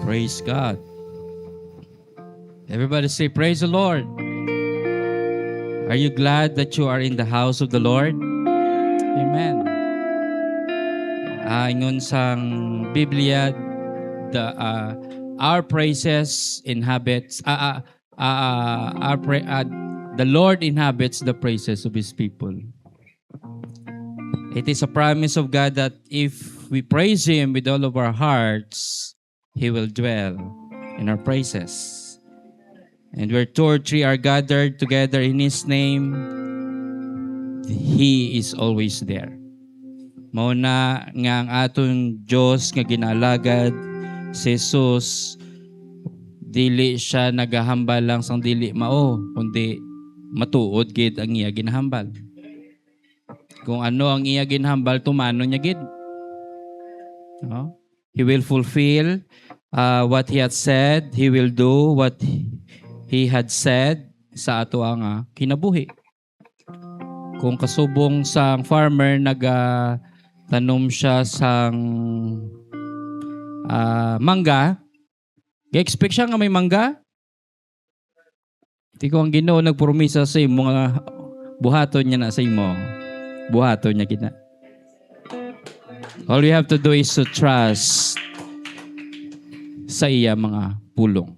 Praise God. Everybody say, praise the Lord. Are you glad that you are in the house of the Lord? Amen. Ingon sang Biblia, our praises inhabits, the Lord inhabits the praises of His people. It is a promise of God that if we praise Him with all of our hearts, He will dwell in our praises. And where two or three are gathered together in His name, He is always there. Mauna nga ang aton Diyos nga ginalagad, si Jesus, dili siya nagahambal lang sang dili mao, kundi matuod gid ang iya ginahambal. Kung ano ang iya ginahambal, tumano niya gid. No? He will fulfill what He had said. He will do what He had said sa ato ang kinabuhi. Kung kasubong sang farmer tanom siya sang mangga, i-expect siya nga may mangga. Di ko ang Ginoo nagpromisa sa imo nga buhaton niya na sa imo. Buhaton niya kita. All you have to do is to trust sa iya mga pulong.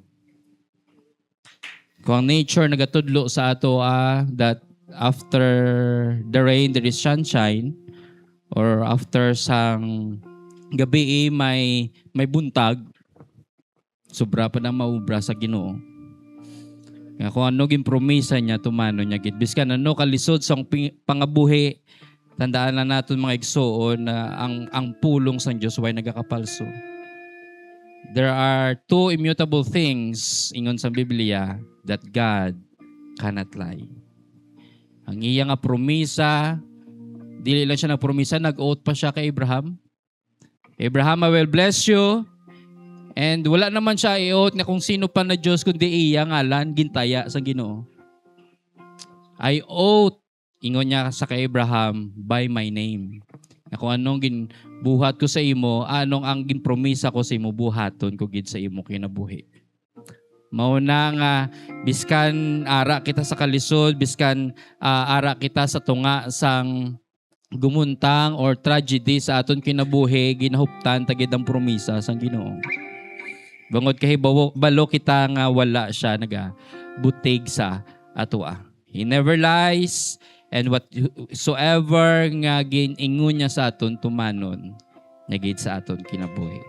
Kung ang nature nagatudlo sa ato that after the rain there is sunshine, or after sang gabi may buntag, sobra pa na maubra sa Ginoo. Nga kung ano ginpromisa niya, tumano niya gid. Biskan ano kalisod sa pangabuhi, tandaan na natin mga igsoon na ang pulong sa Diyos way nagakapalso. There are two immutable things ingon sa Biblia that God cannot lie. Ang iya nga promisa, dili lang siya nagpromisa, nag-oath pa siya kay Abraham. Abraham, I will bless you. And wala naman siya i-oath na kung sino pa na Diyos kundi iya ngalan, gintaya sa Ginoo. I oath, ingon niya sa kay Abraham, by my name. Na kung anong ginbuhat ko sa imo, anong ang ginpromisa ko sa imo, buhaton ko gid sa imo kinabuhi. Mauna nga, biskan ara kita sa kalisod, biskan ara kita sa tunga sang gumuntang or tragedy sa aton kinabuhi, ginahuptan tagid ang promisa sang Ginoo. Bangod kay balo kita nga wala siya butig sa atoa. He never lies, and whatsoever nga giningon niya sa aton tumanon, nagid sa aton kinabuhi.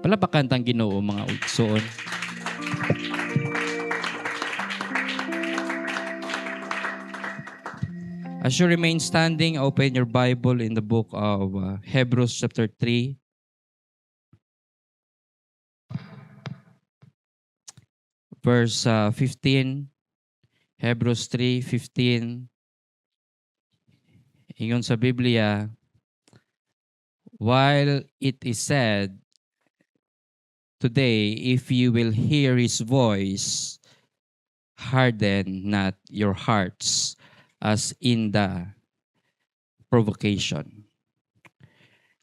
Palapakan tang Ginoo mga igsoon. As you remain standing, open your Bible in the book of Hebrews chapter 3. Verse 15. Hebrews 3:15. Ingon sa Biblia, while it is said, today, if you will hear His voice, harden not your hearts as in the provocation.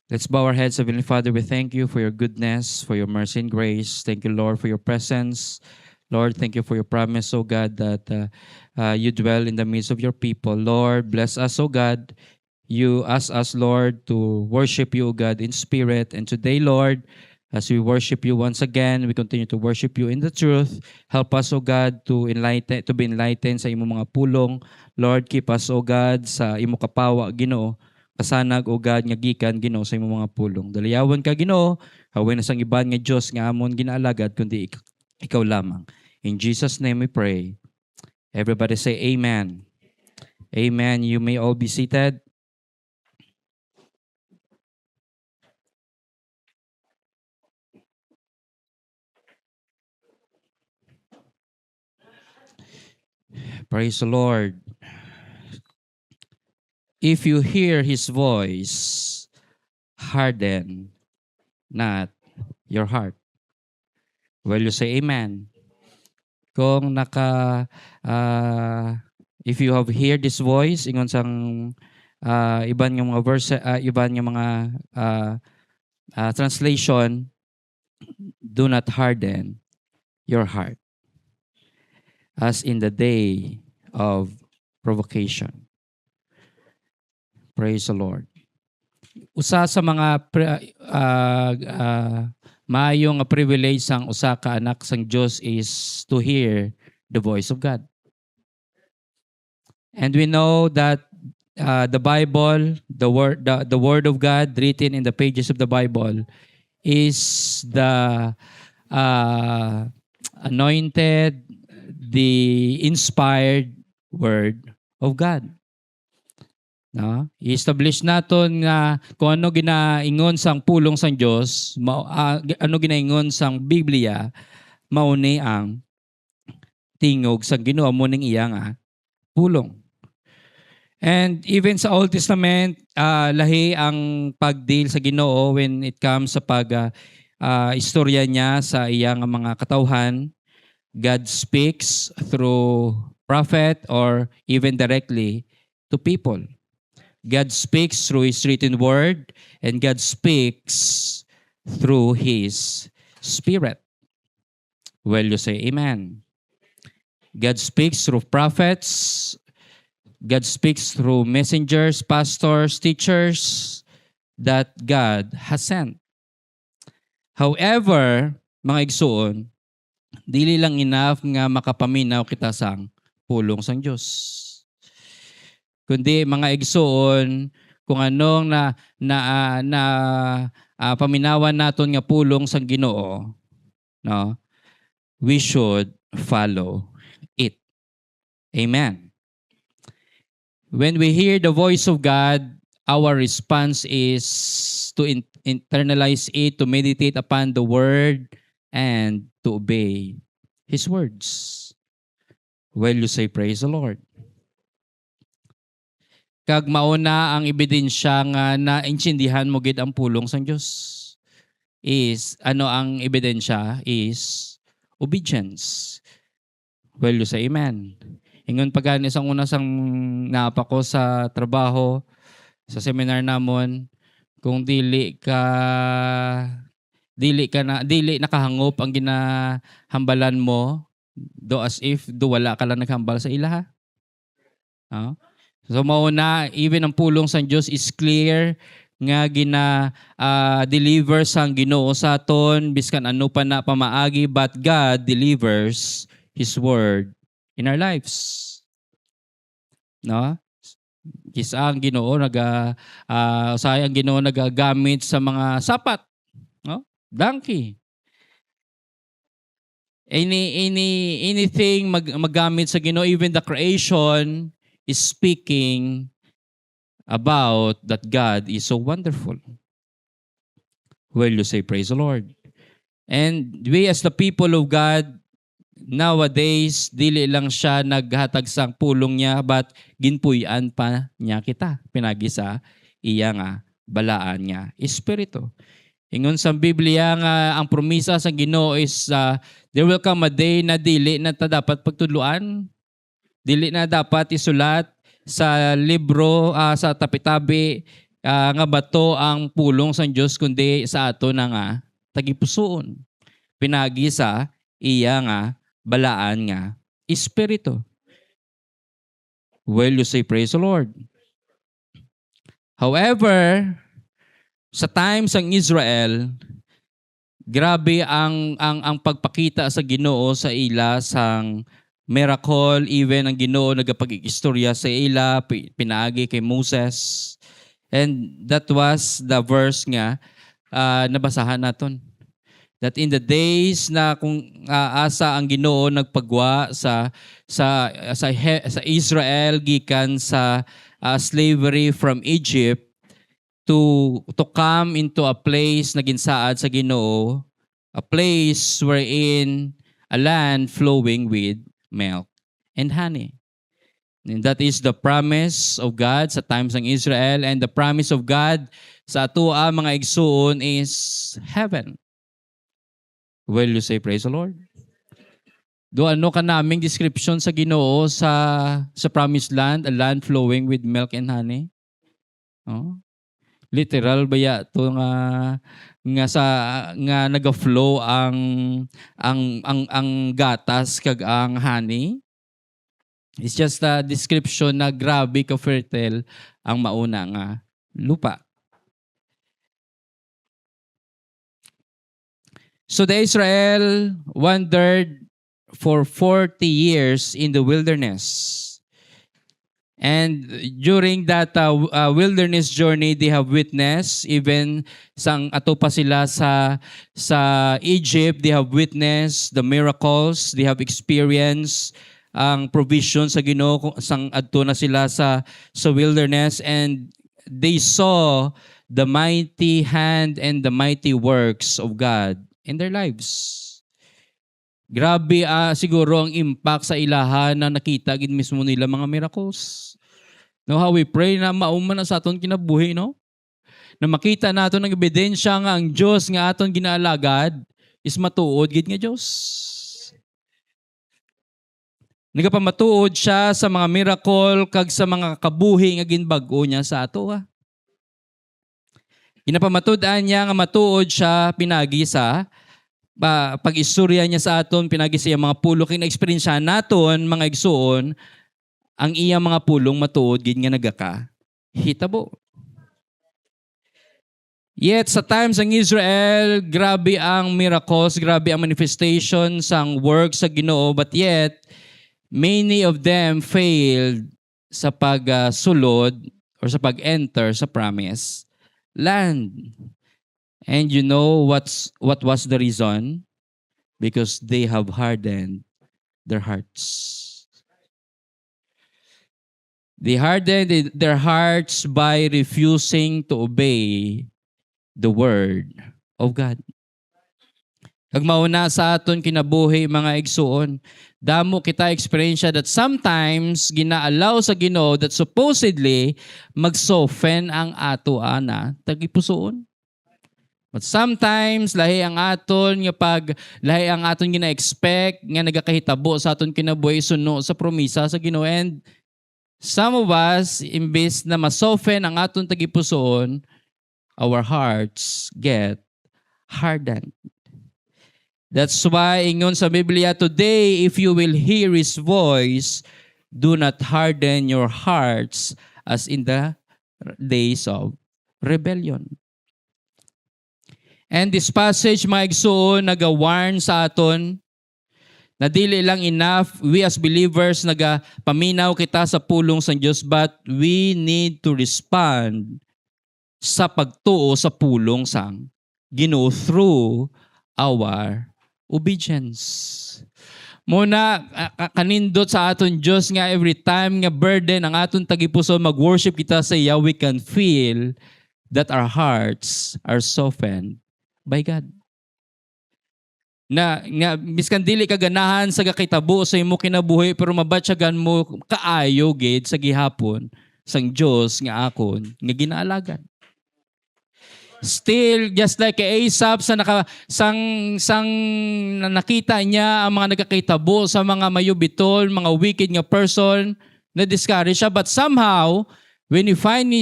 Let's bow our heads. Heavenly Father, we thank you for your goodness, for your mercy and grace. Thank you, Lord, for your presence. Lord, thank you for your promise, O God, that you dwell in the midst of your people. Lord, bless us, O God. You ask us, Lord, to worship you, O God, in spirit. And today, Lord, as we worship you once again, we continue to worship you in the truth. Help us, O God, to be enlightened sa imong mga pulong. Lord, keep us, O God, sa imong kapawa, Ginoo. Kasanag, O God, nga gikan, Ginoo, sa imong mga pulong. Daliyawan ka, Ginoo, hawin na sang iban nga Diyos nga amon ginaalagad, kundi ikaw lamang. In Jesus' name we pray. Everybody say amen. Amen. You may all be seated. Praise the Lord. If you hear His voice, harden not your heart. Will you say amen? Kung if you have heard this voice, ingon sang iban yung mga verse, iban yung mga translation, do not harden your heart as in the day of provocation. Praise the Lord. Usa sa mga maayong privilege sang usa ka anak sang Dios is to hear the voice of God. And we know that the Bible, the word of God written in the pages of the Bible is the anointed, the inspired word of God. No? I-establish naton nga kung ano ginaingon sang pulong sang Dios, ano ginaingon sang Biblia, mao ni ang tingog sang Ginoo mo ning iya nga pulong. And even sa Old Testament, lahi ang pagdeal sa Ginoo when it comes sa istorya niya sa iyang mga katawhan. God speaks through prophet or even directly to people. God speaks through His written word, and God speaks through His Spirit. Well, you say amen. God speaks through prophets. God speaks through messengers, pastors, teachers that God has sent. However, mga igsoon, dili lang enough nga makapaminaw kita sang pulong sang Dios. Kundi mga igsoon, kung anong paminawan naton nga pulong sang Ginoo, no? We should follow it. Amen. When we hear the voice of God, our response is to internalize it, to meditate upon the word, and to obey His words. Well, you say, praise the Lord. Kag mauna ang ebidensya nga naintindihan mo gid ang pulong sang Dios is ano ang ebidensya is obedience. Well, you say amen. Ingon pagani sang una sang naapa ko sa trabaho sa seminar namon, kung dili nakahangop ang ginahambalan mo, do as if wala ka lang naghambal sa ilaha. So mauna, even ang pulong sa Diyos is clear nga deliver sang Ginoo sa aton biskan ano pa na pamaagi, but God delivers His word in our lives. No? Kisa ang Ginoo usay ang Ginoo nagagamit sa mga sapat, no? Donkey. Anything magamit sa Ginoo, even the creation is speaking about that God is so wonderful. Well, you say, praise the Lord. And we as the people of God, nowadays, dili lang siya naghatag sang pulong niya, but ginpuy-an pa niya kita. Pinagi sa iya nga balaan niya, Espiritu. Ingon sa Biblia nga ang promisa sa Ginoo is there will come a day na dili na ta dapat pagtudloan. Dili na dapat isulat sa libro, sa tabi-tabi nga bato ang pulong sa Diyos, kundi sa ato na nga tagipusoon. Pinagi sa iya nga balaan nga Espiritu. Well, you say, praise the Lord. However, sa times ng Israel, grabe ang pagpakita sa Ginoo sa ila sang miracle, even ang Ginoo nagapag-istorya sa ila, pinaagi kay Moses. And that was the verse nga nabasahan naton. That in the days na kung asa ang Ginoo nagpagwa sa Israel gikan sa slavery from Egypt to come into a place na ginsaad sa Ginoo, a place wherein a land flowing with milk and honey. And that is the promise of God sa times ng Israel, and the promise of God sa atua mga igsoon is heaven. Well, you say, praise the Lord. Do ano ka naming description sa Ginoo sa promised land, a land flowing with milk and honey? Oh? Literal ba ya ito nga nga naga-flow ang gatas kag ang honey. It's just a description na grabe ka fertile ang mauna nga lupa. So the Israel wandered for 40 years in the wilderness. And during that wilderness journey, they have witnessed, even sang ato pa sila sa Egypt, they have witnessed the miracles, they have experienced ang provision sa Ginoo sang adto na sila sa wilderness, and they saw the mighty hand and the mighty works of God in their lives. Grabe siguro ang impact sa ilahan na nakita gid mismo nila mga miracles. No, how we pray na mauman na sa aton kinabuhi, no? Na makita nato ng ebidensya nga ang Dios nga aton ginaalagad is matuod gid nga Dios. Nagapamatuod siya sa mga miracle kag sa mga kabuhi nga ginbag-o niya sa ato. Ginapamatud-an niya nga matuod siya pinagi sa pag-istorya niya sa aton, pinagi siya mga pulo kin experience naton mga igsuon, ang iya mga pulong matuod gid nga nagaka hitabo. Yet sa times ng Israel, grabe ang miracles, grabe ang manifestation sang work sa Ginoo, but yet many of them failed sa pagsulod or sa pag-enter sa promised land. And you know what was the reason? Because they have hardened their hearts. They hardened their hearts by refusing to obey the word of God. Kag mauna sa aton kinabuhi mga igsuon, damo kita experience that sometimes ginaalaw sa Ginoo that supposedly mag-soften ang ato ana tagipusoon. But sometimes lahi ang aton nga lahi ang aton gina-expect nga nagakahitabo sa aton kinabuhi suno sa promisa sa Ginoo, and some of us imbes na ma-soften ang aton tagipusoon, our hearts get hardened. That's why ingon sa Biblia, today if you will hear His voice, do not harden your hearts as in the days of rebellion. And this passage, mga igsuon, nag-warn sa aton na dili lang enough we as believers nagapaminaw kita sa pulong sa Dios, but we need to respond sa pagtuo sa pulong sang Ginoo through our obedience. Muna kanindot sa aton Dios nga every time nga burden ang aton tagipuso mag-worship kita sa iya, we can feel that our hearts are softened by God. Na miskan dili ka ganahan sa gakitabo sa imo kinabuhi, pero mabatyagan mo kaayo gid sa gihapon sang Dios nga akon nga ginaalagad. Still, just like Asaph sang nakita niya ang mga nagkakitabo sa mga mayubitol, mga wicked nga person, na discourage siya. But somehow, when you find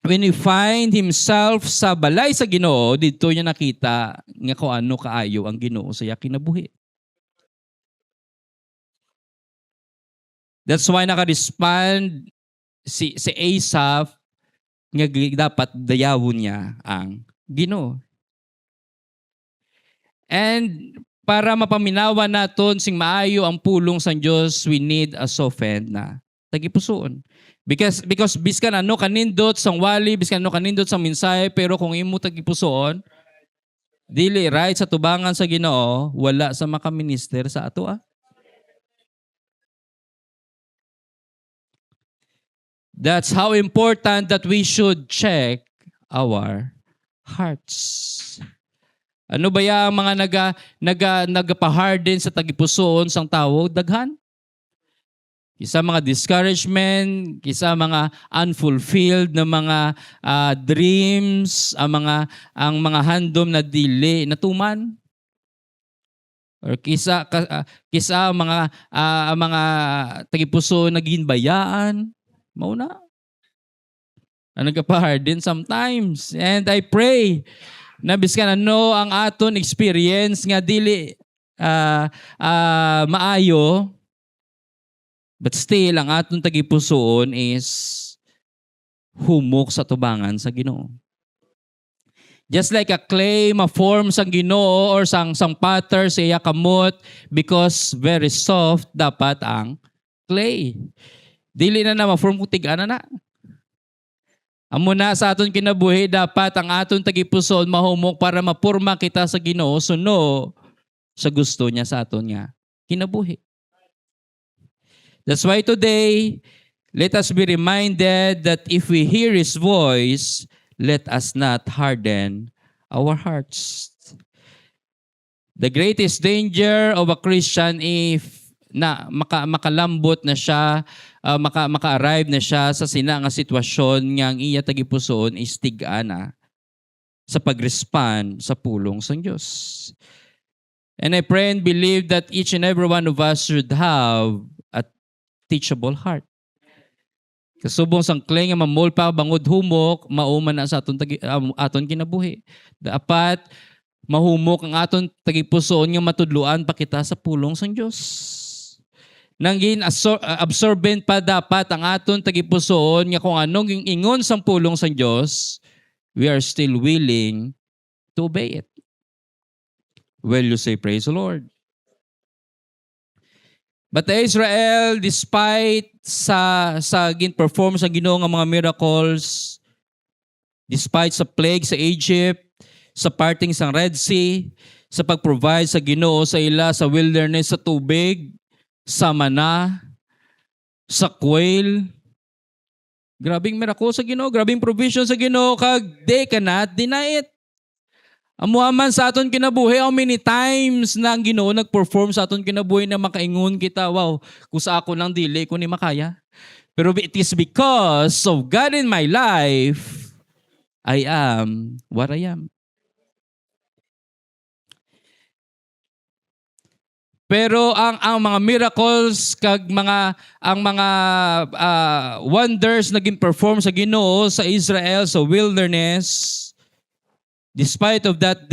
when he find himself sa balay sa Ginoo, dito niya nakita nga kung ano kaayo ang Ginoo sa iya kinabuhi. That's why naka-respond si Asaph nga dapat dayawon niya ang Ginoo. And para mapaminawan naton sing maayo ang pulong sa Dios, we need a softened na tagipusoon. Because biskan ano kanindot sang wali, biskan ano kanindot sang mensahe, pero kung imo tagipusoon, dili right sa tubangan sa Ginoo, wala sa makaminister sa ato . That's how important that we should check our hearts. Ano ba yung mga nagapaharden sa tagipusoon sang tawo? Daghan. Kisa mga discouragement, kisa mga unfulfilled na mga dreams, ang mga handom na dili natuman. Or kisa mga tagipusoon na ginbayaan. Mauna. nagapa-harden sometimes. And I pray na biskan ano ang aton experience nga dili maayo, but still ang aton tagipusoon is humok sa tubangan sa Ginoo. Just like a clay ma-form sa Ginoo or sang pattern sa iya kamot, because very soft dapat ang clay. Dili na ma-form kung tig-ana na. Amo na sa aton kinabuhi dapat ang aton tagipusoon mahumok para mapurma kita sa Ginoo suno sa gusto niya sa aton nga kinabuhi. That's why today, let us be reminded that if we hear His voice, let us not harden our hearts. The greatest danger of a Christian if makalambot na siya, maka-arrive na siya sa sina nga sitwasyon nga ang iya tagipusoon is tig-ana sa pag-respond sa pulong sa Diyos. And I pray and believe that each and every one of us should have a teachable heart. Kasubong sang clay nga mamol pa bangod humok, mauman na sa aton kinabuhi. Dapat mahumok ang aton tagipusoon nga matudluan pa kita sa pulong sang Dios. Nangin absorbent pa dapat ang aton tagipusoon nga kung anong yung ingon sang pulong sang Dios, we are still willing to obey it. Will you say praise the Lord? But Israel, despite sa gin-perform sa Ginoo nga mga miracles, despite sa plague sa Egypt, sa parting sa Red Sea, sa pag-provide sa Ginoo sa ila sa wilderness sa tubig, sa mana, sa quail, grabing miracle sa Ginoo, grabing provision sa Ginoo, kag they cannot deny it. Amuaman sa aton kinabuhi, how many times na ang Ginoo nag-perform sa aton kinabuhi na makaingon kita, wow, kung sa ako lang dili ko ni makaya. Pero it is because of God in my life, I am what I am. Pero ang mga miracles kag mga wonders naging perform sa Ginoo sa Israel sa wilderness, despite of that,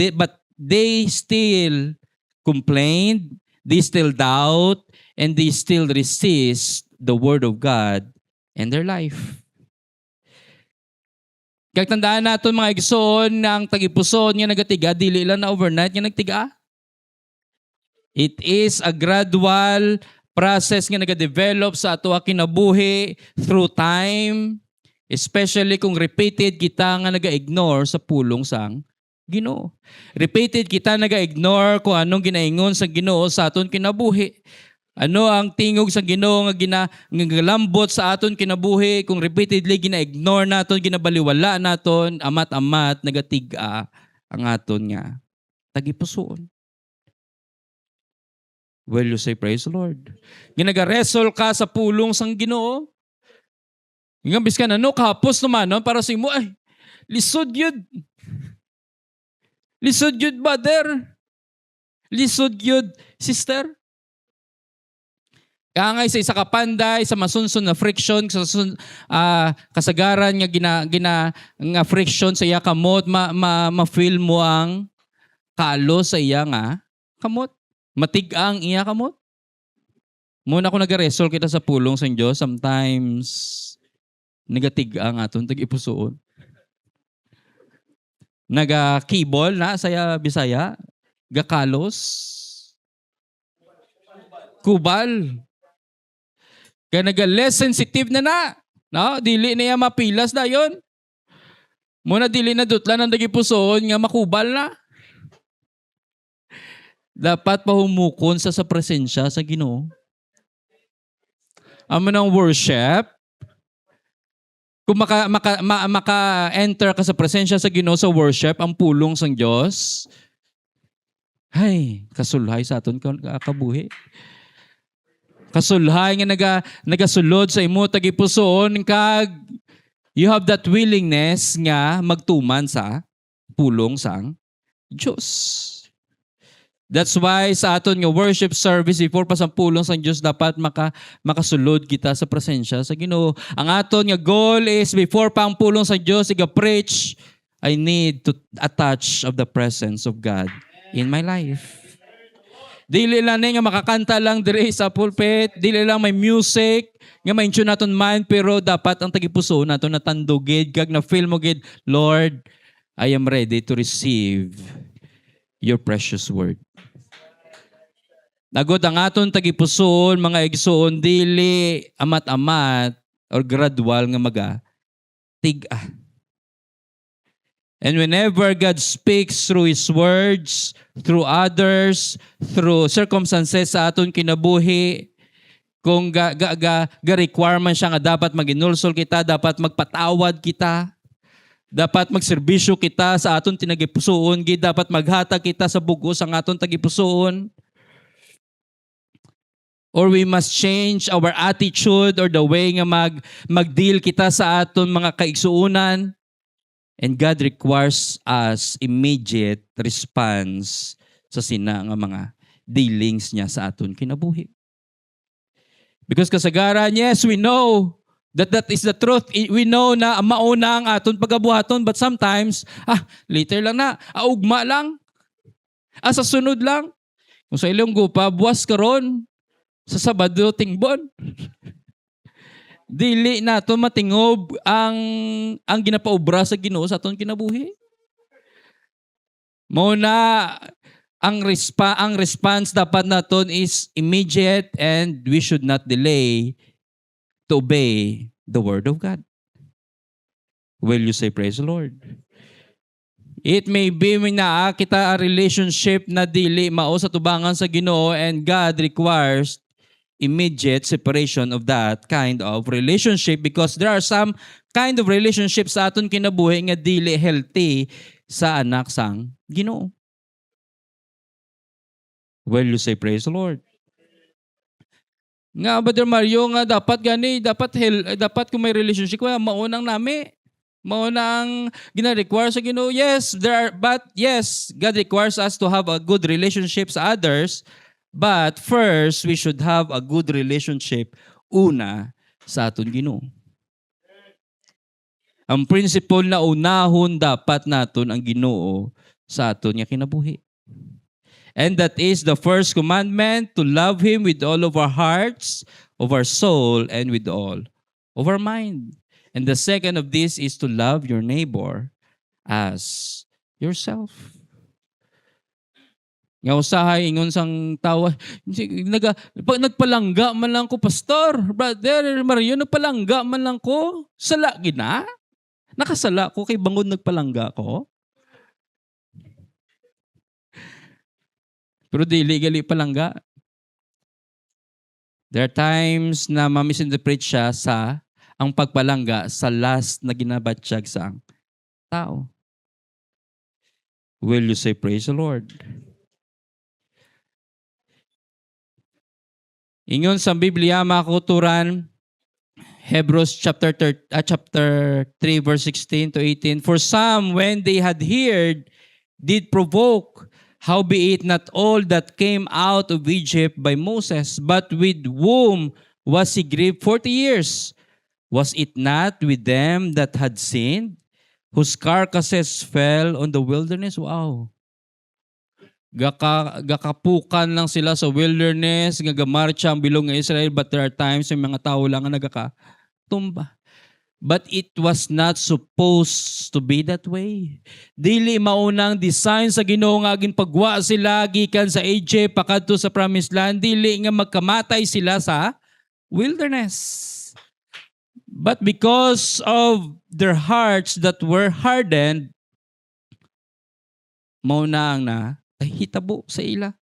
they still complained, they still doubt, and they still resist the word of God in their life. Kaya tandaan natin mga igsoon na ang tagipusoon nga nagatiga, dili lang na overnight nga nagtiga. It is a gradual process nga nagadevelop sa ato kinabuhi through time, especially kung repeated kita nga naga-ignore sa pulong sang Ginoo. Repeated kita naga-ignore kung anong ginaingon sa Ginoo sa aton kinabuhi. Ano ang tingog sa Ginoo nga ginalambot sa aton kinabuhi kung repeatedly gina-ignore naton, ginabaliwala naton, amat-amat nagatiga ang aton nga tagipusoon. Will you say praise the Lord? Ginaga-wrestle ka sa pulong sang Ginoo. Ngambis ka na, no, kahapos naman, no, para sa imo, ay, lisod yun. Lisod yun, brother. Lisod yun, sister. Kaya nga sa isa kapanday, sa masunsun na friction, sa kasagaran nga friction sa iya kamot, ma-feel mo ang kalo sa iya nga kamot. Matigang iya kamot. Muna ko nag-resol kita sa pulong sa Diyos, sometimes negatigang aton tag-ipusoon. Naga-kibol na saya Bisaya, gakalos, kubal. Kaya naga-less sensitive na. No? Dili na iya mapilas na yon. Muna dili na dutlan ang tag-ipusoon nga makubal na. Dapat pahumukon sa presensya sa Ginoo. Amo ng worship, kung maka-enter ka sa presensya sa Ginoo sa worship, ang pulong sang Dios, ay, kasulhay sa aton kabuhi. Kasulhay nga nagasulod sa imo tagipusoon kag you have that willingness nga magtuman sa pulong sang Dios. That's why sa aton nga worship service before pa sa pulong sa Dios dapat makasulod kita sa presensya sa Ginoo. Ang aton nga goal is before pa ang pulong sa Dios iga-preach, I need to a touch of the presence of God in my life. Dili lang nga makakanta lang dire sa pulpit, dili lang may music nga ma-tune naton mind, pero dapat ang tagipuso naton natandugid kag na feel mo gid, Lord, I am ready to receive your precious word. Nagod ang aton tagipusoon, mga igsoon, dili amat-amat or gradual nga tiga. And whenever God speaks through His words, through others, through circumstances sa aton kinabuhi, kung requirement siya nga dapat maginulsol kita, dapat magpatawad kita, dapat magserbisyo kita sa aton tinagipusoon, dapat maghatag kita sa bugos ang aton tagipusoon. Or we must change our attitude or the way nga mag-deal kita sa aton mga kaigsuunan. And God requires us immediate response sa sina nga mga dealings niya sa aton kinabuhi. Because kasagaran, yes, we know that is the truth. We know na mauna ang aton pagabuhaton, but sometimes, later lang na, ugma lang, sa sunod lang. Kung sa Ilonggo pa, buwas karon sa Sabado tingbon. Dili nato matingob ang ginapaobra sa Ginoo sa aton kinabuhi. Mao na ang response dapat naton is immediate, and we should not delay to obey the word of God. Will you say praise the Lord? It may be na kita a relationship na dili mao sa tubangan sa Ginoo, and God requires immediate separation of that kind of relationship, because there are some kind of relationships sa aton kinabuhi nga dili healthy sa anak sang Ginoo. Will you say praise the Lord? Nga, Brother Mario, nga dapat kung may relationship ko, maunang nami. Maunang gina-require sa Ginoo. Yes, God requires us to have a good relationship sa others. But first, we should have a good relationship una sa aton Ginoo. Ang principle na unahon dapat naton ang Ginoo sa aton nga kinabuhi. And that is the first commandment, to love Him with all of our hearts, of our soul, and with all of our mind. And the second of this is to love your neighbor as yourself. Nga usahay, ingon sang tawa, pag nagpalangga man lang ko, Pastor, Brother Mario, nagpalangga man lang ko, sala gina? Nakasala ko kay bangod nagpalangga ko? Pero dili-gali palangga. There are times na ma-misinterpret siya sa ang pagpalangga sa last na ginabatsyag sa tao. Will you say praise the Lord? Ingon sa Biblia, mga kauturan, Hebrews chapter 3 verse 16 to 18. For some, when they had heard, did provoke, howbeit not all that came out of Egypt by Moses, but with whom was he grieved 40 years? Was it not with them that had sinned, whose carcasses fell on the wilderness? Wow. Gakapukan lang sila sa wilderness, gagamarcha ang bilog ng Israel, but there are times yung mga tao lang ang nagakatumba. But it was not supposed to be that way. Dili maunang design sa Ginoo nga ginpagwa sila gikan sa Egypt pakadto sa promised land, dili nga magkamatay sila sa wilderness. But because of their hearts that were hardened, mauna ang hitabo sa ila.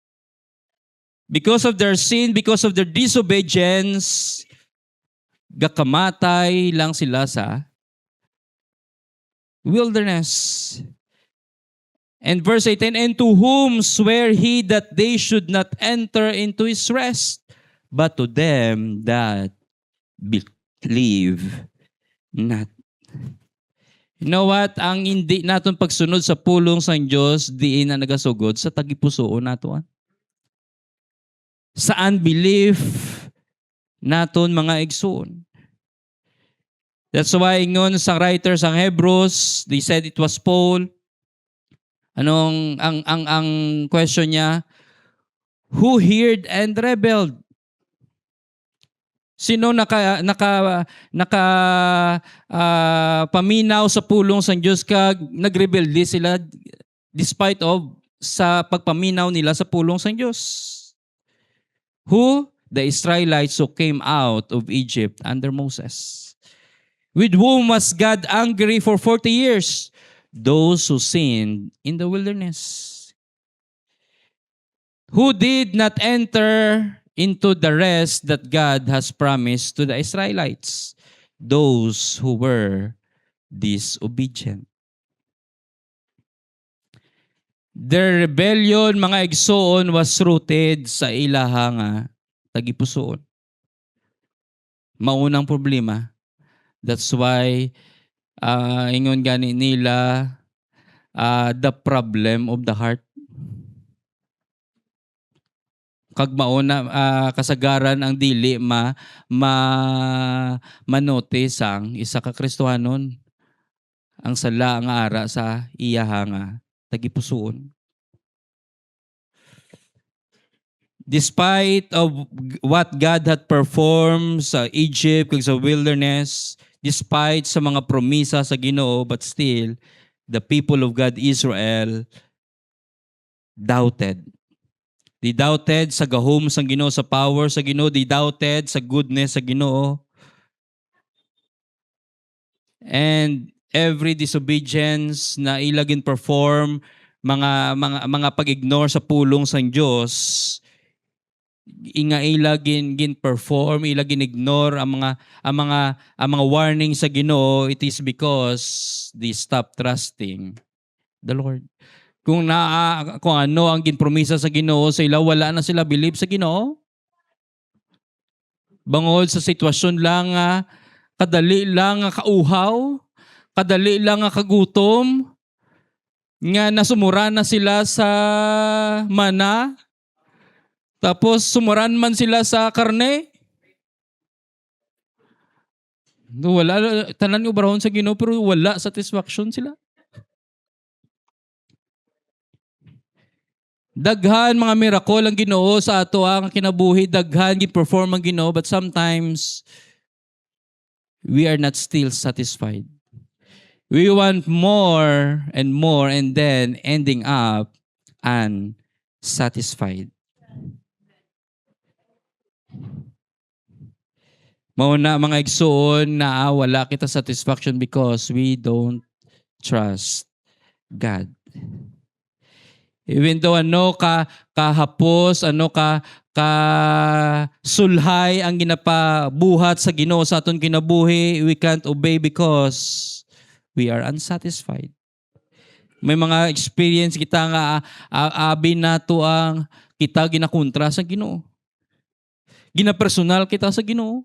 Because of their sin, because of their disobedience, gakamatay lang sila sa wilderness. And verse 18, and to whom swear he that they should not enter into his rest, but to them that believe not. You know what? Ang hindi naton pagsunod sa pulong sa Diyos, diin na nagasugod sa tagipusoon nato. sa unbelief naton mga igsoon. That's why ingon sa writers ang Hebrews, they said it was Paul. Anong ang question niya? Who heard and rebelled? Sino naka paminaw sa pulong sa Diyos kag nagrebelde sila despite of sa pagpaminaw nila sa pulong sa Diyos? Who? The Israelites who came out of Egypt under Moses. With whom was God angry for 40 years? Those who sinned in the wilderness. Who did not enter into the rest that God has promised to the Israelites? Those who were disobedient. Their rebellion, mga igsoon, was rooted sa ilaha nga tagipusoon. Maunang problema. That's why ingon gani nila the problem of the heart. Kag mauna kasagaran ang dili manotice ang isa ka Kristohanon ang sala nga ara sa iyaha nga tagipusoon. Despite of what God had performed sa Egypt kag sa wilderness, despite sa mga promisa sa Ginoo, but still the people of God Israel doubted. They doubted sa gahom sa Ginoo, sa power sa Ginoo. They doubted sa goodness sa Ginoo. And every disobedience na ilagin perform, mga pag-ignore sa pulong sa Diyos, ilagin perform, ilagin ignore ang mga warning sa Ginoo, it is because they stop trusting the Lord. Kung ano ang ginpromisa sa Ginoo sa ila, wala na sila believe sa Ginoo. Bangod sa sitwasyon lang kadali lang kauhaw, kadali lang kagutom, nga nasumura na sila sa mana, tapos sumuran man sila sa karne. Wala, tanan yung barahon sa Ginoo pero wala satisfaction sila. Daghan mga miracle ang Ginoo sa ato ang kinabuhi, daghan gi-perform ang Ginoo, but sometimes we are not still satisfied. We want more and then ending up unsatisfied. Mauna mga igsoon na wala kita satisfaction because we don't trust God. Even though kahapos, sulhay ang ginapabuhat sa Ginoo sa aton kinabuhi, we can't obey because we are unsatisfied. May mga experience kita nga abi nato ang kita ginakontra sa Ginoo. Ginapersonal kita sa Ginoo.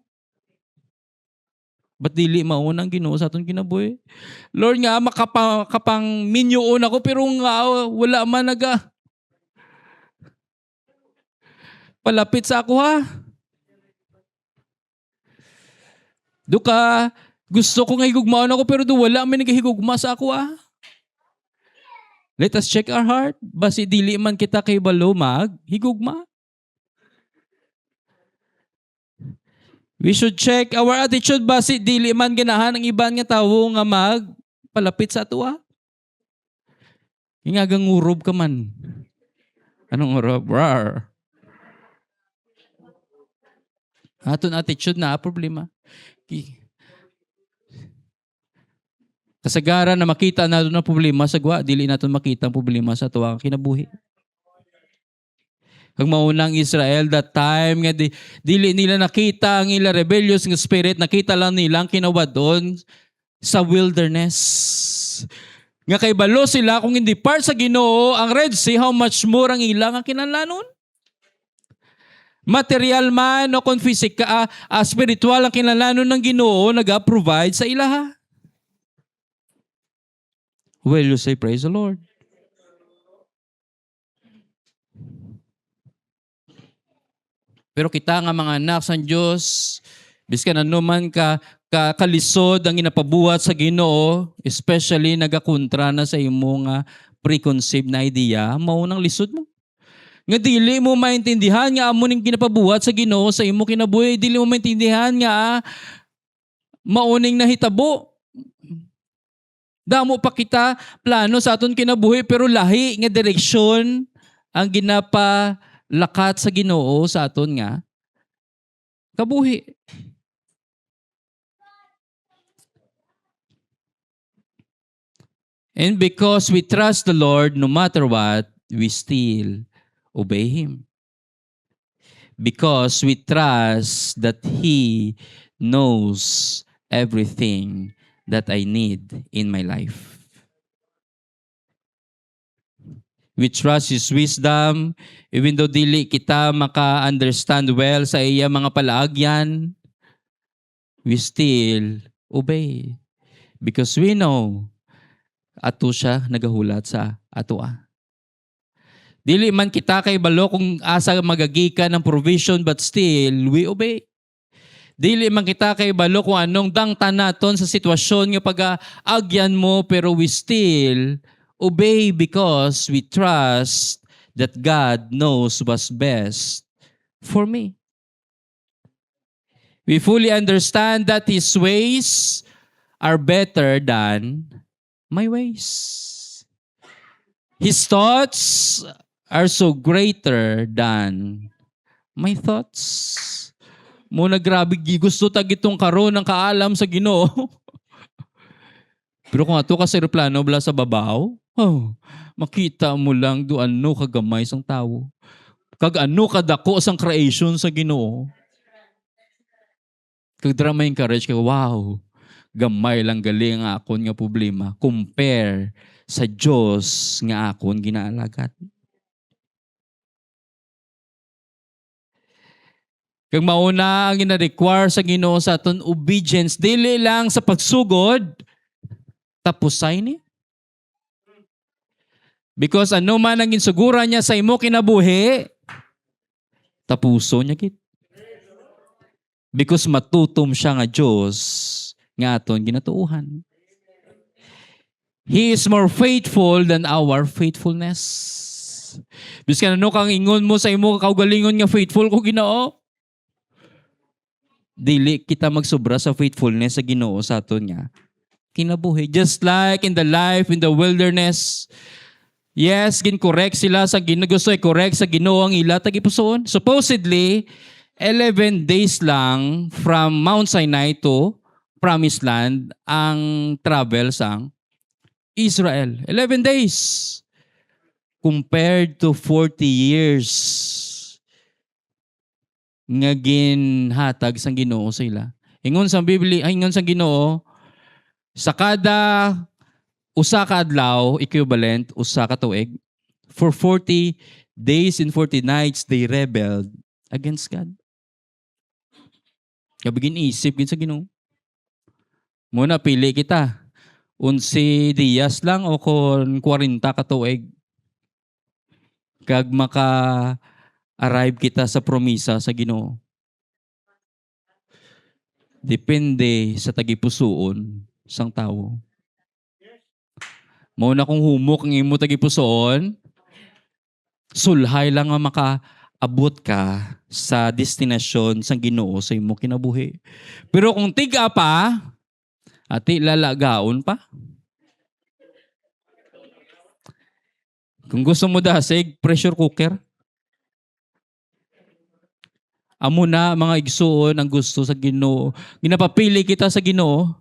Ba't dili maunang Ginoo sa aton kinabuhi? Lord nga, makapang minyoon ako pero nga wala man palapit sa ako ha. Duka, gusto ko nga higugmaon ako pero wala man nagahigugma sa ako ha. Let us check our heart. Basi dili man kita kay balo higugma. We should check our attitude basi dili man ganahan ang iban nga tawo nga palapit sa ato ha. Ingagang urob ka man. Anong urob? Rar. Aton attitude na problema. Kasagaran na makita nato na problema sa gwa, dili naton makita ang problema sa ato ang kinabuhi. Kag maunang Israel that time nga dili nila nakita ang ila rebellious nga spirit, nakita lang nila ang kinawadon sa wilderness. Nga kay balo sila kung hindi part sa Ginoo ang Red Sea, how much more ang ilang ang kinahanglanon? Material man o kung physical, spiritual ang kinahanglanon ng Ginoo naga-provide sa ilaha. Will you say praise the Lord? Pero kita nga mga anak sa Diyos, biskan ano man kalisod ang inapabuhat sa Ginoo, especially nagakontra na sa imo nga preconceived na idea, maunang lisod mo. Nga dili mo maintindihan nga amo ning ginapabuhat sa Ginoo sa imo kinabuhi, dili mo maintindihan nga mauning nahitabo. Damo pa kita plano sa aton kinabuhi pero lahi nga direksyon ang ginapalakat sa Ginoo sa aton nga kabuhi. And because we trust the Lord, no matter what, we still obey Him. Because we trust that He knows everything that I need in my life. We trust His wisdom, even though dili kita maka-understand well sa iya mga palaagyan, we still obey. Because we know ato siya nagahulat sa atoa. Dili man kita kay balo kung asa magagikan ng provision, but still we obey. Dili man kita kay balo kung anong dangtan naton sa sitwasyon nga pag-agyan mo, pero we still obey because we trust that God knows what's best for me. We fully understand that His ways are better than my ways. His thoughts are so greater than my thoughts. Muna grabe gusto tag itong karon ng kaalam sa Ginoo. Pero kung ato ka sa eroplano bala sa babaw, makita mo lang do ano kagamay sang tawo. Kag ano kadako sang creation sa Ginoo. Kag drama encourage ka, wow, gamay lang galing nga akon nga problema compare sa Diyos nga akon ginaalagat. Kag mauna ang gina-require sa Ginoo sa aton obedience, dili lang sa pagsugod, tapusay ni. Because ano man ang insugura niya sa imo kinabuhi, tapuso niya gid. Because matutom siya nga Diyos nga aton ginatuuhan. He is more faithful than our faithfulness. Biskan ano kang ingon mo sa imo kaugalingon nga faithful ko Ginoo, dili kita magsobra sa faithfulness sa Ginoo sa aton nga kinabuhi. Just like in the life in the wilderness, yes, gin-correct sila sa gusto i-correct sa Ginoo ang ila tagipusoon. Supposedly 11 days lang from Mount Sinai to Promised Land ang travel sang Israel. 11 days compared to 40 years nga ginhatag sang Ginoo sa ila. Ingon sa Biblia, ingon sa Ginoo, sa kada usa ka adlaw equivalent usa ka tuig. For 40 days and 40 nights they rebelled against God. Kabigin isip gid sa Ginoo. Muna pili kita. 11 días lang o kung 40 ka tuig. Kag maka-arrive kita sa promisa sa Ginoo. Depende sa tagipusoon sang tawo. Muna kung humok ang imo tagipusoon, sulhay lang nga makaabot ka sa destinasyon sang Ginoo sa imo kinabuhi. Pero kung tiga pa, ati lalagaon pa. Kung gusto mo dasig, pressure cooker. Amo na mga igsuon ang gusto sa Ginoo. Ginapapili kita sa Ginoo.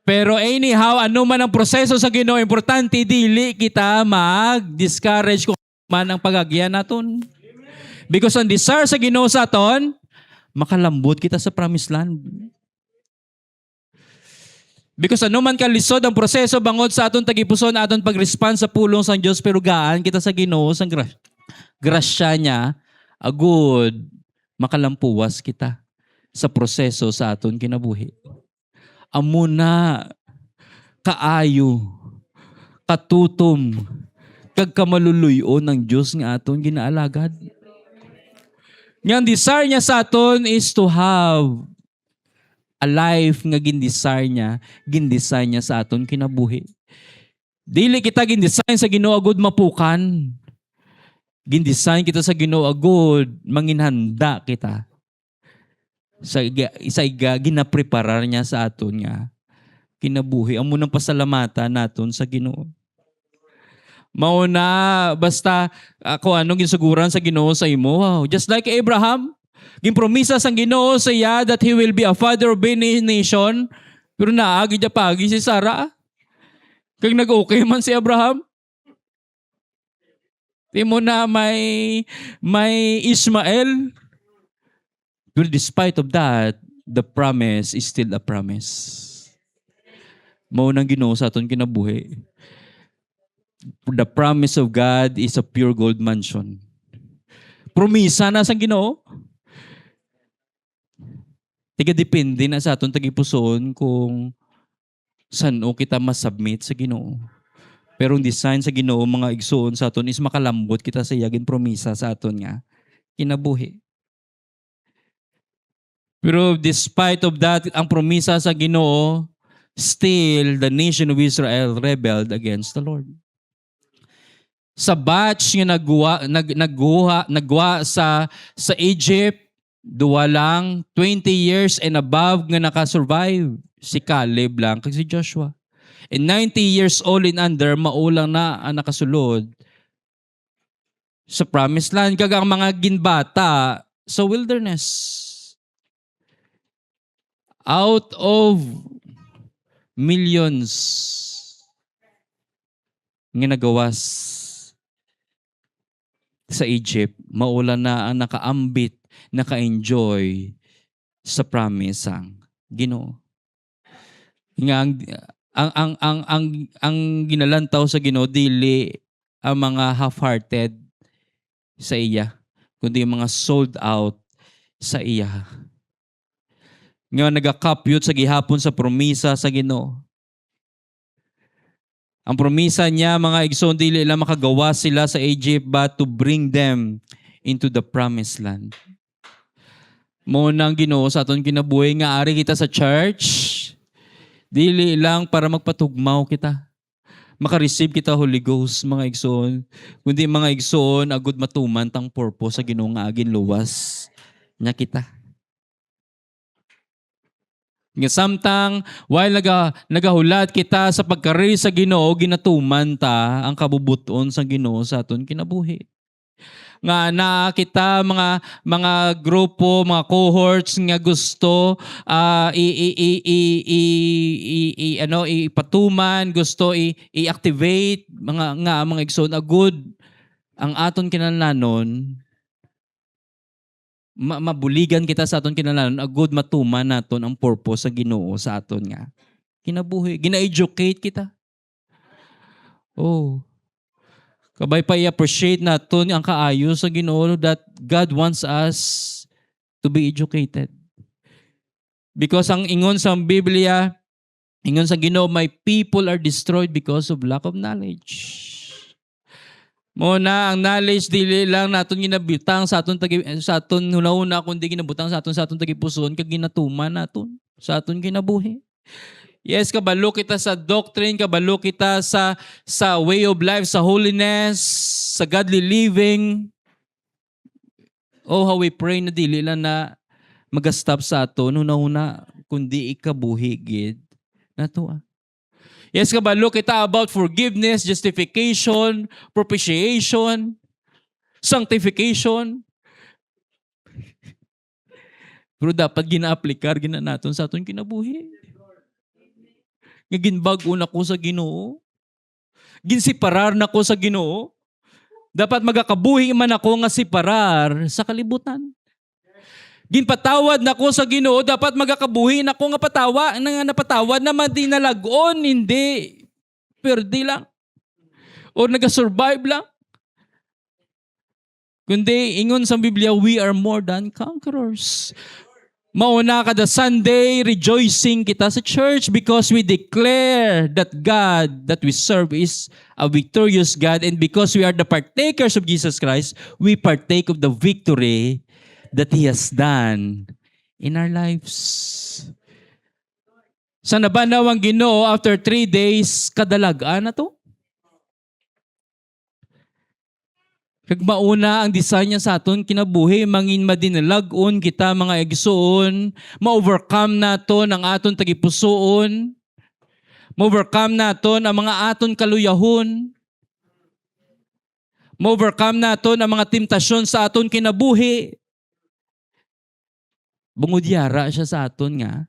Pero anyhow, ano man ang proseso sa Ginoo, importante dili kita mag-discourage kung man ang pagagyan naton. Because ang desire sa Ginoo sa aton, makalambot kita sa promised land. Because ano man kalisod ang proseso bangod sa aton tagipuson, aton pag-respond sa pulong sang Dios, pero gaan kita sa Ginoo sang grasya niya, agud makalampuwas kita sa proseso sa aton kinabuhi. Amo na kaayo, katutom, kag kamaluluyon ng Dios nga aton ginaalagad. Nga ang desire niya sa aton is to have a life nga gindesign niya sa aton kinabuhi. Dili kita gindesign sa Ginoo agud mapukan. Gindesign kita sa Ginoo agud manginhanda kita. Sa ginapreparar niya sa aton nga kinabuhi. Amo nang pasalamatan naton sa Ginoo. Mauna basta ako anong ginsuguran sa Ginoo sa imo. Wow. Just like Abraham, ginpromisa sang Ginoo sa iya that he will be a father of many nation. Pero naagi niya pagi si Sarah. Kag nag-okay man si Abraham. Di mo na may Ismael. But despite of that, the promise is still a promise. Maunang Ginoo sa aton kinabuhi. The promise of God is a pure gold mansion. Promisa na sa Ginoo. Tiga depende na sa aton tagipusoon kung saan o kita masubmit sa Ginoo. Pero ang design sa Ginoo mga igsoon sa aton is makalambot kita sa iyagin promisa sa aton nga kinabuhi. Pero despite of that, ang promisa sa Ginoo, still the nation of Israel rebelled against the Lord. Sa batch nga nagwa sa Egypt, duwa lang 20 years and above nga nakasurvive. Si Caleb lang kag si Joshua. And 90 years old and under, maulang na ang nakasulod sa promised land. Kag ang mga ginbata sa wilderness. Out of millions nga nagawas sa Egypt, maulan na ang nakaambit, naka-enjoy sa promise ang Ginoo. Nga ang ginalantaw sa Ginoo dili ang mga half-hearted sa iya, kundi ang mga sold out sa iya. Nga nagakapyot sa gihapon sa promisa sa Ginoo. Ang promisa niya, mga igsoon, dili lang makagawa sila sa Egypt, but to bring them into the promised land. Mo nang Ginoo sa aton kinabuhi nga ari kita sa church, dili lang para magpatugmaw kita. Maka-receive kita Holy Ghost, mga igsoon. Kundi mga igsoon, agud matuman tang purpose sa Ginoo nga agin luwas nya kita. Nga samtang while nagahulat kita sa pagkariri sa Ginoo, ginatuman ta ang kabubuton sa Ginoo sa aton kinabuhi. Nga na kita mga grupo, mga cohorts nga gusto ipatuman, gusto i-activate mga igsoon agud ang aton kinahanglanon. Mabuligan kita sa aton kinahanglanon agud matuman naton ang purpose sa Ginoo sa aton nga kinabuhi. Gina-educate kita. Oh. Kabay pa i-appreciate naton ang kaayo sa Ginoo that God wants us to be educated. Because ang ingon sa Biblia, ingon sa Ginoo, my people are destroyed because of lack of knowledge. Muna ang knowledge dili lang naton ginabutang sa aton hunahuna kundi ginabutang sa aton tagipuson kag ginatuman naton sa aton kinabuhi. Yes, kabalo kita sa doctrine, kabalo kita sa way of life, sa holiness, sa godly living. Oh, how we pray na dili lang na magastop sa aton hunahuna kundi ikabuhi gid nato. Yes, kabalo kita about forgiveness, justification, propitiation, sanctification. Pero dapat gina-aplikar naton sa aton kinabuhi. Nga ginbag-o na ko sa Ginoo. Ginsiparar na ko sa Ginoo. Dapat magakabuhi man ako nga siparar sa kalibutan. Ginpatawad na ko sa Ginoo, dapat magakabuhi na ko nga napatawad naman di nalagon, hindi. Perdi lang. O nagasurvive lang. Kundi ingon sa Biblia, we are more than conquerors. Mauna kada Sunday, rejoicing kita sa church because we declare that God that we serve is a victorious God, and because we are the partakers of Jesus Christ, we partake of the victory that He has done in our lives. Sa nabanaw ang Ginoo after 3 days, kadalagaan na to. Kag mauna ang design niya sa aton kinabuhi, mangin madinalag-on kita mga igsoon, ma-overcome naton ang aton tagipusoon, ma-overcome naton ang mga aton kaluyahon, ma-overcome naton ang mga temptasyon sa aton kinabuhi. Bungudyara siya sa aton nga.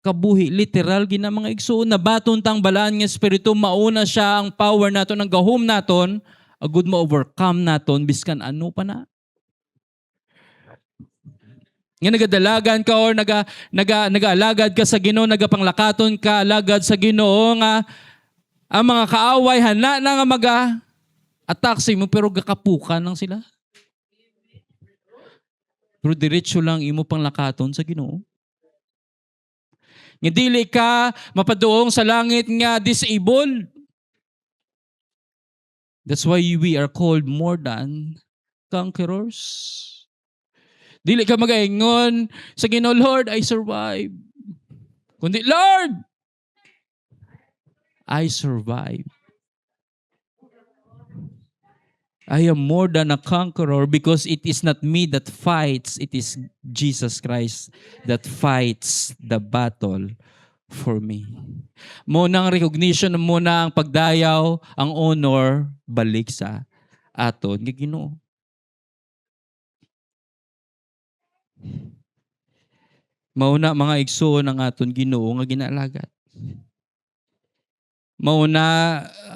Kabuhi, literal gina mga igsoon, nabaton tang balaan nga espiritu, mauna siya ang power naton, ang gahom naton, agud ma-overcome naton biskan ano pa na. Nga nagadalagan ka or nagaalagad ka sa Ginoo, nagapanglakaton ka alagad sa Ginoo nga ang mga kaaway hana na nga attack sa imo pero gakapukan lang sila. Pero diretso lang imo panglakaton sa Ginoo. Nga dili ka mapaduong sa langit nga disabled. That's why we are called more than conquerors. Dili ka magaingon sa Ginoo, Lord, I survive. Kundi, Lord, I survive. I am more than a conqueror because it is not me that fights, it is Jesus Christ that fights the battle for me. Muna ang recognition, muna ang pagdayaw, ang honor, balik sa aton nga Ginoo. Mauna mga igsoon ang aton Ginoo nga ginalagat. Mauna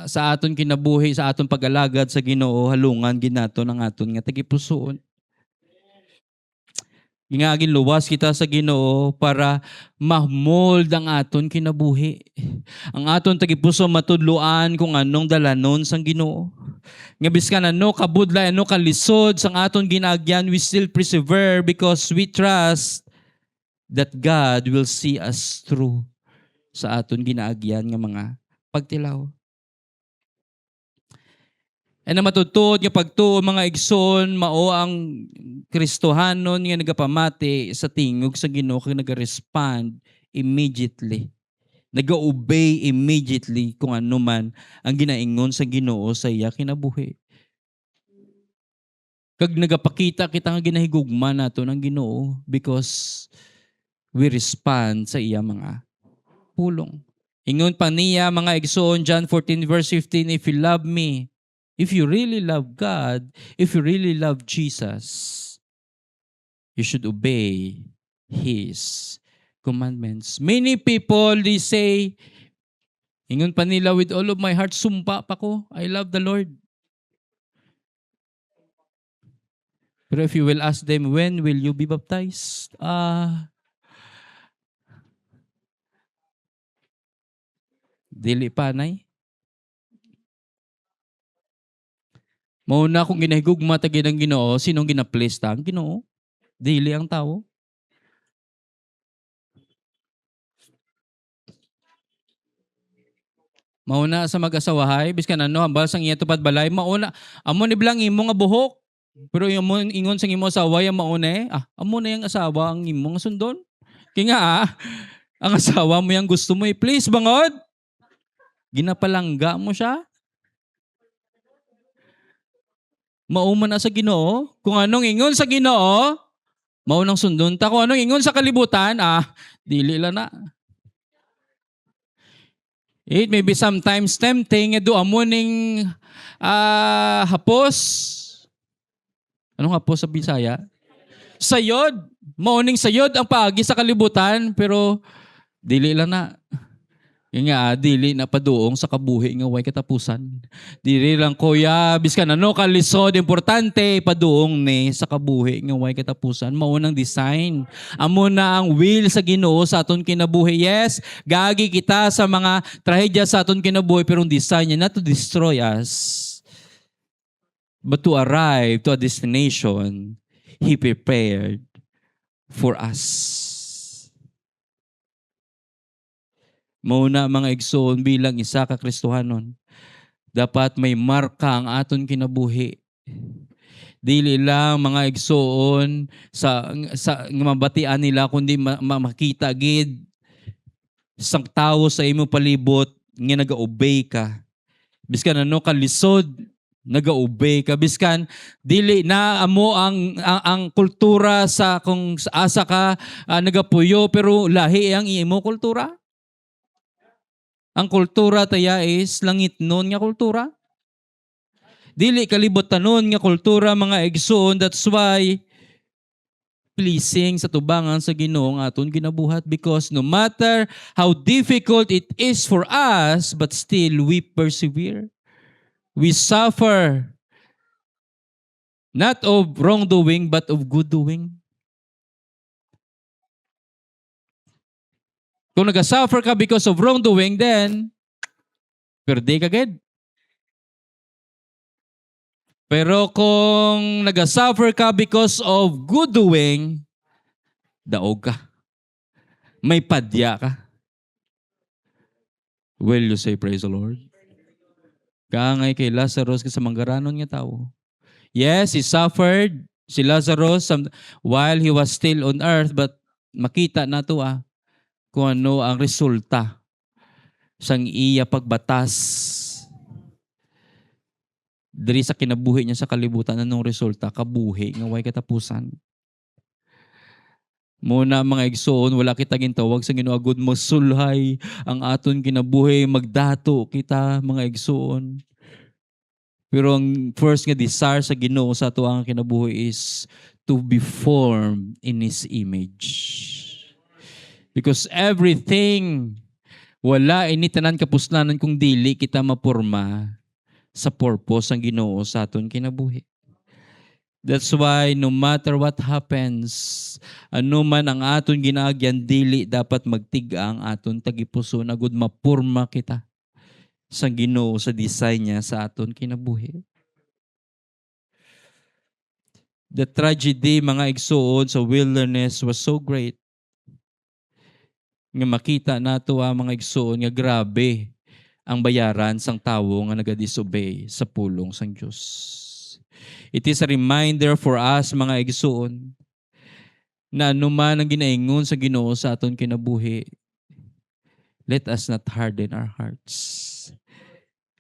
sa aton kinabuhi, sa aton pag-alagad sa Ginoo, halungan ginaton ang aton nga tagipusoon. Ingagin luwas kita sa Ginoo para mahmold ang aton kinabuhi. Ang aton tagipuso matudluan kung anong dalanon sang Ginoo. Nga biskan ano kabudlay, ano kalisod sang aton ginagyan, we still persevere because we trust that God will see us through sa aton ginaagyan nga mga pagtilaw. Na matutod nga pagtuo mga igsoon, mao ang Kristohanon nga nagapamati sa tingog sa Ginoo kag naga-respond immediately. Naga-obey immediately kung ano man ang ginaingon sa Ginoo sa iya kinabuhi. Kag nagapakita kita nga ginahigugma nato ng Ginoo because we respond sa iya mga pulong. Ingon pa niya mga igsoon, John 14 verse 15, if you love me, if you really love God, if you really love Jesus, you should obey His commandments. Many people, they say, ingon pa nila, with all of my heart, sumpa pa ko, I love the Lord. Pero if you will ask them, when will you be baptized? Dili pa, nay. Mauna kung ginahigugma ta ginang Ginoo, sinong gina-place ta? Ang Ginoo. Dili ang tao. Mauna sa mag-asawahay, biskan ano, hambal sang iya tupad balay, mauna, amo ni blang imo nga buhok. Pero yung ingon sang imo asawa, yung mauna amo na yung asawa ang imong sundon. Kaya nga ang asawa mo yung gusto mo please bangod. Ginapalangga mo siya. Mauman na sa Ginoo. Kung anong ingon sa Ginoo, maunang sundon ta. Kung anong ingon sa kalibutan, dili lang na. It may be sometimes tempting, do amo ning hapos. Anong hapos sa Bisaya? Sayod. Mauning sayod ang paagi sa kalibutan, pero dili lang na. Yung nga, dili na paduong sa kabuhi nga way katapusan. Dili lang kuya, biskan ano kalisod, importante, paduong ni sa kabuhi nga way katapusan. Maunang design. Amo na ang will sa Ginoo sa aton kinabuhi. Yes, gagi kita sa mga trahedya sa aton kinabuhi, pero ang design niya not to destroy us, but to arrive to a destination He prepared for us. Mauna mga igsoon bilang isa ka Kristohanon, dapat may marka ang aton kinabuhi. Dili lang mga igsoon sa nga mabatian nila kundi makita gid sang tawo sa imo palibot nga naga-obey ka. Biskan ano ka lisod, naga-obey ka. Biskan dili na amo ang kultura sa kung sa asa ka nagapuyo pero lahi ang imo kultura. Ang kultura taya is langit nun nga kultura. Dili kalibot tanon nga kultura mga igsoon. That's why pleasing sa tubangan sa Ginoo nga aton ginabuhat, because no matter how difficult it is for us, but still we persevere. We suffer not of wrongdoing but of good doing. Kung nag-suffer ka because of wrongdoing, then perde ka agad. Pero kung nag-suffer ka because of good doing, daog ka. May padya ka. Will you say praise the Lord? Kaangay kay Lazarus sa manggaranon nga tao. Yes, he suffered, si Lazarus, while he was still on earth, but makita na to kung ano ang resulta sang iya pagbatas. Diri sa kinabuhi niya sa kalibutan, anong resulta? Kabuhi, nga way katapusan. Muna mga igsoon, wala kita gintawag sa Ginoo agud masulhay ang aton kinabuhi, magdato kita mga igsoon. Pero ang first nga desire sa Ginoo sa ato ang kinabuhi is to be formed in His image. Because everything, wala ini tanan kapusnanan kung dili kita mapurma sa purpose ang Ginoo sa aton kinabuhi. That's why no matter what happens, ano man ang aton ginaagyan, dili dapat magtiga ang aton tagipuso na gud mapurma kita sa Ginoo sa design niya sa aton kinabuhi. The tragedy mga igsoon sa wilderness was so great nga makita nato mga igsoon nga grabe ang bayaran sang tawo nga nagadisobey sa pulong sang Dios. It is a reminder for us mga igsoon na anuman ang ginaingon sa Ginoo sa aton kinabuhi, let us not harden our hearts.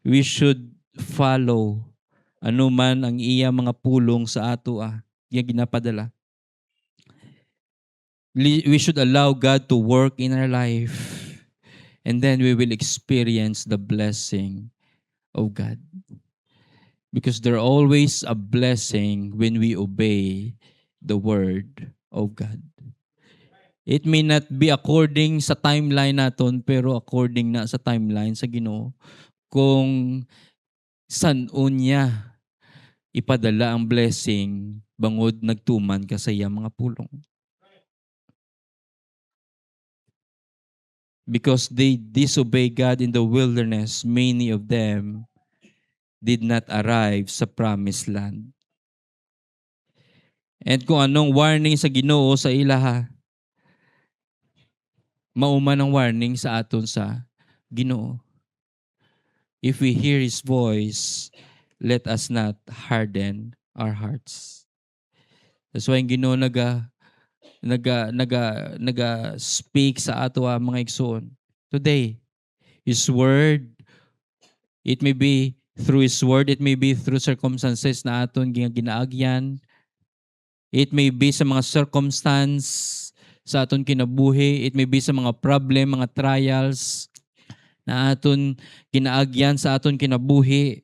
We should follow anuman ang iya mga pulong sa ato nga ginapadala. We should allow God to work in our life. And then we will experience the blessing of God. Because there always a blessing when we obey the word of God. It may not be according sa timeline naton, pero according na sa timeline sa Ginoo, kung saan niya ipadala ang blessing bangod nagtuman ka sa iya mga pulong. Because they disobey God in the wilderness, many of them did not arrive sa promised land. And kung anong warning sa Ginoo sa ilaha, mauman ang warning sa aton sa Ginoo. If we hear His voice, let us not harden our hearts. That's why ang Ginoo naga-speak sa ato mga igsoon. Today, His word, it may be through His word, it may be through circumstances na aton ginaagyan. It may be sa mga circumstance sa aton kinabuhi. It may be sa mga problem, mga trials na aton ginaagyan sa aton kinabuhi.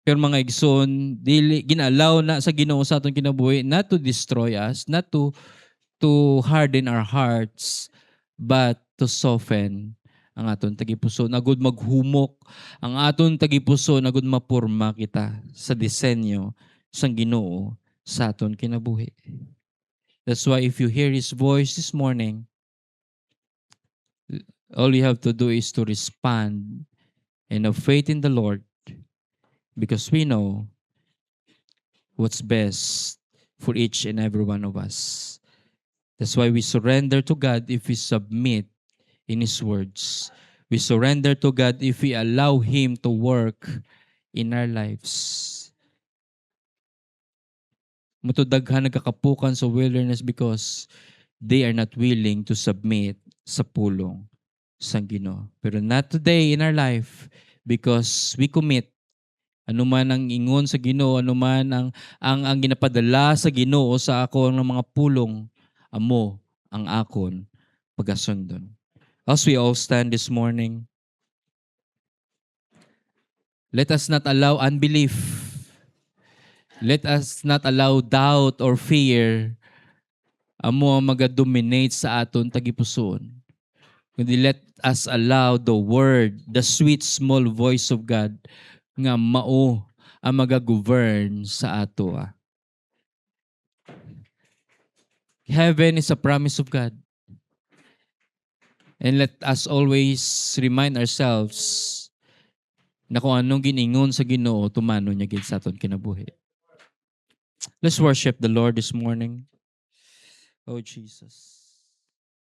Pero mga igsoon, dili ginalaw na sa Ginoo sa aton kinabuhi not to destroy us, not to harden our hearts, but to soften ang aton tagipuso. Nagud maghumok ang aton tagipuso, nagud mapurma kita sa disenyo sang Ginoo sa aton kinabuhi. That's why if you hear His voice this morning, all you have to do is to respond and have faith in the Lord, because we know what's best for each and every one of us. That's why we surrender to God if we submit in His words. We surrender to God if we allow Him to work in our lives. Mutudaghan nagkakapukan sa wilderness because they are not willing to submit sa pulong sang Ginoo. Pero not today in our life because we commit anuman ang ingon sa Ginoo, anuman ang ginapadala sa Ginoo sa ako ng mga pulong, amo ang akon pagasundon. As we all stand this morning, let us not allow unbelief. Let us not allow doubt or fear amo ang magadominate sa aton tagipusoon. Kundi let us allow the word, the sweet small voice of God nga mao ang magagovern sa ato. Heaven is a promise of God. And let us always remind ourselves na kung anong giningon sa Ginoo, tumano niya gid sa aton kinabuhi. Let's worship the Lord this morning. Oh Jesus.